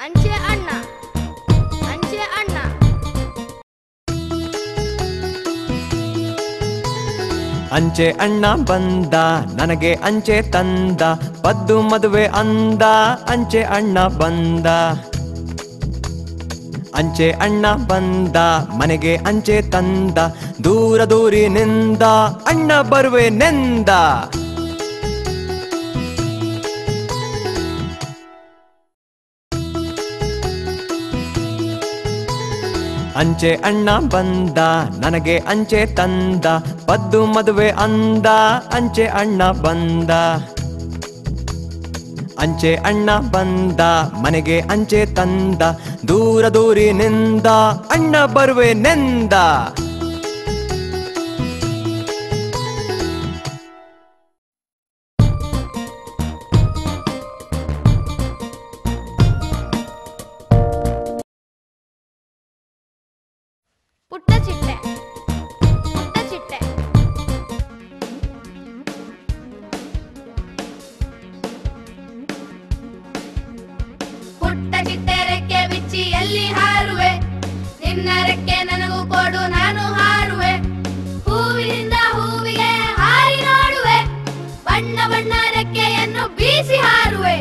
ಅಂಚೆ ಅಣ್ಣ ಅಂಚೆ ಅಣ್ಣ ಅಂಚೆ ಅಣ್ಣ ಬಂದ ನನಗೆ ಅಂಚೆ ತಂದ ಪದ್ದು ಮದುವೆ ಅಂದ ಅಂಚೆ ಅಣ್ಣ ಬಂದ ಅಂಚೆ ಅಣ್ಣ ಬಂದ ಮನೆಗೆ ಅಂಚೆ ತಂದ ದೂರ ದೂರಿನಿಂದ ಅಣ್ಣ ಬರುವೆ ನೆಂದ ಅಂಚೆ ಅಣ್ಣ ಬಂದ ನನಗೆ ಅಂಚೆ ತಂದ ಪದ್ದು ಮದುವೆ ಅಂದ ಅಂಚೆ ಅಣ್ಣ ಬಂದ ಅಂಚೆ ಅಣ್ಣ ಬಂದ ಮನೆಗೆ ಅಂಚೆ ತಂದ ದೂರ ದೂರಿನಿಂದ ಅಣ್ಣ ಬರುವೆ ನೆಂದ ಪುಟ್ಟ ಚಿಟ್ಟೆ ಪುಟ್ಟ ಚಿಟ್ಟೆ ಪುಟ್ಟ ಚಿಟ್ಟೆ ರೆಕ್ಕೆ ಬಿಚ್ಚಿ ಎಲ್ಲಿ ಹಾರುವೆ ನಿನ್ನ ರೆಕ್ಕೆ ನನಗೂ ಕೊಡು ನಾನು ಹಾರುವೆ ಹೂವಿನಿಂದ ಹೂವಿಗೆ ಹಾರಿ ನೋಡುವೆ ಬಣ್ಣ ಬಣ್ಣ ರೆಕ್ಕೆಯನ್ನು ಬೀಸಿ ಹಾರುವೆ